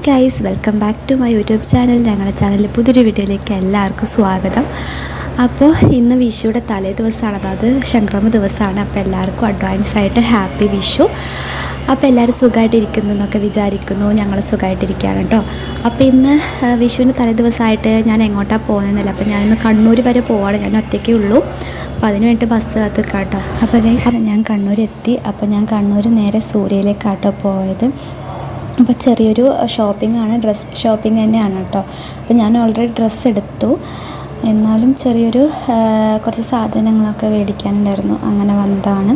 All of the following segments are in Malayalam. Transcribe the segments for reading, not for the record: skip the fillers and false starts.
Guys, welcome back to my YouTube channel. ഞങ്ങളുടെ ചാനലിൽ പുതിയൊരു വീഡിയോയിലേക്ക് എല്ലാവർക്കും സ്വാഗതം. അപ്പോൾ ഇന്ന് വിഷുയുടെ തലേ ദിവസമാണ്, അതായത് സംക്രമ ദിവസമാണ്. അപ്പോൾ എല്ലാവർക്കും അഡ്വാൻസ് ആയിട്ട് ഹാപ്പി വിഷു. അപ്പോൾ എല്ലാവരും സുഖമായിട്ടിരിക്കുന്നു എന്നൊക്കെ വിചാരിക്കുന്നു. ഞങ്ങൾ സുഖമായിട്ടിരിക്കുകയാണ് കേട്ടോ. അപ്പോൾ ഇന്ന് വിഷുവിൻ്റെ തലേ ദിവസമായിട്ട് ഞാൻ എങ്ങോട്ടാണ് പോകുന്നതെന്നല്ല. അപ്പോൾ ഞാനിന്ന് കണ്ണൂർ വരെ പോവാണ്. ഞാൻ ഒറ്റയ്ക്കേ ഉള്ളൂ. അപ്പോൾ അതിന് വേണ്ടി ബസ് കാത്ത് കേട്ടോ. അപ്പോൾ ഗൈസ്, ഞാൻ കണ്ണൂരെത്തി. അപ്പോൾ ഞാൻ കണ്ണൂർ നേരെ സൂര്യയിലേക്കാട്ടോ പോയത്. അപ്പോൾ ചെറിയൊരു ഷോപ്പിംഗ് ആണ്, ഡ്രസ്സ് ഷോപ്പിംഗ് തന്നെയാണ് കേട്ടോ. അപ്പോൾ ഞാൻ ഓൾറെഡി ഡ്രസ്സ് എടുത്തു, എന്നാലും ചെറിയൊരു കുറച്ച് സാധനങ്ങളൊക്കെ മേടിക്കാനുണ്ടായിരുന്നു, അങ്ങനെ വന്നതാണ്.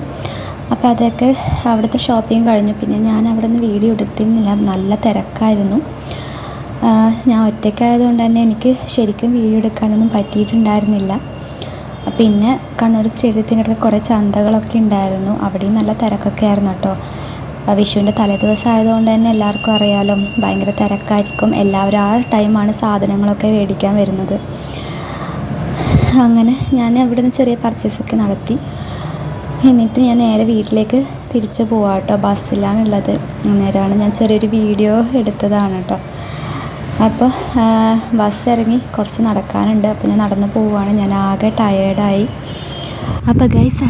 അപ്പോൾ അതൊക്കെ അവിടുത്തെ ഷോപ്പിംഗ് കഴിഞ്ഞു. പിന്നെ ഞാൻ അവിടെ നിന്ന് വീഡിയോ എടുത്തിരുന്നില്ല, നല്ല തിരക്കായിരുന്നു. ഞാൻ ഒറ്റയ്ക്കായതുകൊണ്ട് തന്നെ എനിക്ക് ശരിക്കും വീഡിയോ എടുക്കാനൊന്നും പറ്റിയിട്ടുണ്ടായിരുന്നില്ല. പിന്നെ കണ്ണൂർ സ്റ്റേഡിയത്തിനടുത്ത് കുറേ ചന്തകളൊക്കെ ഉണ്ടായിരുന്നു, അവിടെയും നല്ല തിരക്കൊക്കെ ആയിരുന്നു കേട്ടോ. വിഷുവിൻ്റെ തലേദിവസം ആയതുകൊണ്ട് തന്നെ എല്ലാവർക്കും അറിയാമല്ലോ, ഭയങ്കര തിരക്കായിരിക്കും. എല്ലാവരും ആ ടൈമാണ് സാധനങ്ങളൊക്കെ മേടിക്കാൻ വരുന്നത്. അങ്ങനെ ഞാൻ അവിടെ നിന്ന് ചെറിയ പർച്ചേസൊക്കെ നടത്തി. എന്നിട്ട് ഞാൻ നേരെ വീട്ടിലേക്ക് തിരിച്ച് പോവാം കേട്ടോ. ബസ്സിലാണുള്ളത്. അന്നേരമാണ് ഞാൻ ചെറിയൊരു വീഡിയോ എടുത്തതാണ് കേട്ടോ. അപ്പോൾ ബസ് ഇറങ്ങി കുറച്ച് നടക്കാനുണ്ട്. അപ്പോൾ ഞാൻ നടന്ന് പോവുകയാണ്. ഞാൻ ആകെ ടയേർഡായി. അപ്പോൾ ഗൈസ്,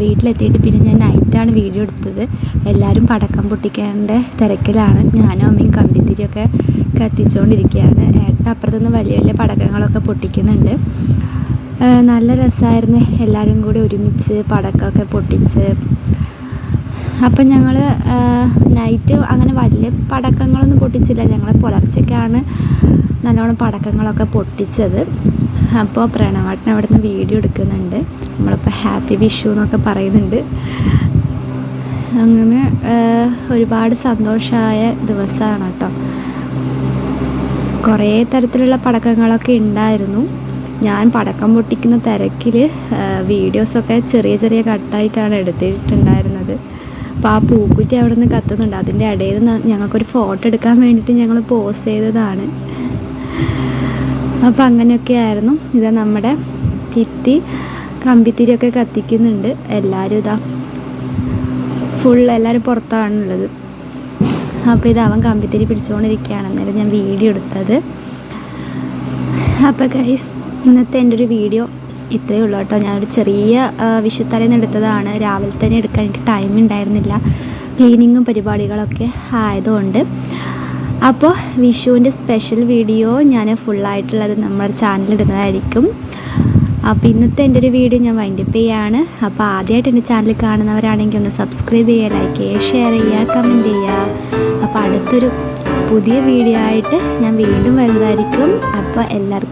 വീട്ടിലെത്തിയിട്ട് പിന്നെ ഞാൻ നൈറ്റാണ് വീഡിയോ എടുത്തത്. എല്ലാവരും പടക്കം പൊട്ടിക്കേണ്ട തിരക്കിലാണ്. ഞാനും അമ്മയും കമ്പിത്തിരിയൊക്കെ കത്തിച്ചുകൊണ്ടിരിക്കുകയാണ്. ഏട്ടൻ അപ്പുറത്തുനിന്ന് വലിയ വലിയ പടക്കങ്ങളൊക്കെ പൊട്ടിക്കുന്നുണ്ട്. നല്ല രസമായിരുന്നു എല്ലാവരും കൂടി ഒരുമിച്ച് പടക്കമൊക്കെ പൊട്ടിച്ച്. അപ്പം ഞങ്ങൾ നൈറ്റ് അങ്ങനെ വലിയ പടക്കങ്ങളൊന്നും പൊട്ടിച്ചില്ല. ഞങ്ങൾ പുലർച്ചയ്ക്കാണ് നല്ലോണം പടക്കങ്ങളൊക്കെ പൊട്ടിച്ചത്. അപ്പോൾ പ്രണവേട്ടൻ അവിടെ നിന്ന് വീഡിയോ എടുക്കുന്നുണ്ട്. നമ്മളിപ്പോൾ ഹാപ്പി വിഷു എന്നൊക്കെ പറയുന്നുണ്ട്. അങ്ങനെ ഒരുപാട് സന്തോഷമായ ദിവസമാണ് കേട്ടോ. കുറേ തരത്തിലുള്ള പടക്കങ്ങളൊക്കെ ഉണ്ടായിരുന്നു. ഞാൻ പടക്കം പൊട്ടിക്കുന്ന തിരക്കിൽ വീഡിയോസൊക്കെ ചെറിയ ചെറിയ കട്ടായിട്ടാണ് എടുത്തിട്ടുണ്ടായിരുന്നത്. അപ്പോൾ ആ പൂക്കുറ്റി അവിടെ നിന്ന് കത്തുന്നുണ്ട്. അതിൻ്റെ ഇടയിൽ നിന്ന് ഞങ്ങൾക്കൊരു ഫോട്ടോ എടുക്കാൻ വേണ്ടിയിട്ട് ഞങ്ങൾ പോസ് ചെയ്തതാണ്. അപ്പോൾ അങ്ങനെയൊക്കെ ആയിരുന്നു. ഇതാ നമ്മുടെ ഭിത്തി കമ്പിത്തിരിയൊക്കെ കത്തിക്കുന്നുണ്ട്. എല്ലാവരും ഇതാ എല്ലാവരും പുറത്താണുള്ളത്. അപ്പോൾ ഇത് അവൻ കമ്പിത്തിരി പിടിച്ചുകൊണ്ടിരിക്കുകയാണ്. അന്നേരം ഞാൻ വീഡിയോ എടുത്തത്. അപ്പോൾ ഗൈസ്, ഇന്നത്തെ എൻ്റെ ഒരു വീഡിയോ ഇത്രയേ ഉള്ളൂ കേട്ടോ. ഞാനൊരു ചെറിയ വിഷുത്തലേന്ന് എടുത്തതാണ്. രാവിലെ തന്നെ എടുക്കാൻ എനിക്ക് ടൈം ഉണ്ടായിരുന്നില്ല, ക്ലീനിങ്ങും പരിപാടികളൊക്കെ ആയതുകൊണ്ട്. അപ്പോൾ വിഷുവിൻ്റെ സ്പെഷ്യൽ വീഡിയോ ഞാൻ ഫുള്ളായിട്ടുള്ളത് നമ്മുടെ ചാനലിടുന്നതായിരിക്കും. അപ്പോൾ ഇന്നത്തെ എൻ്റെ ഒരു വീഡിയോ ഞാൻ വൈൻഡപ്പ് ചെയ്യുകയാണ്. അപ്പോൾ ആദ്യമായിട്ട് എൻ്റെ ചാനൽ കാണുന്നവരാണെങ്കിൽ ഒന്ന് സബ്സ്ക്രൈബ് ചെയ്യുക, ലൈക്ക് ചെയ്യുക, ഷെയർ ചെയ്യുക, കമൻറ്റ് ചെയ്യുക. അപ്പോൾ അടുത്തൊരു പുതിയ വീഡിയോ ആയിട്ട് ഞാൻ വീണ്ടും വരുന്നതായിരിക്കും. അപ്പോൾ എല്ലാവർക്കും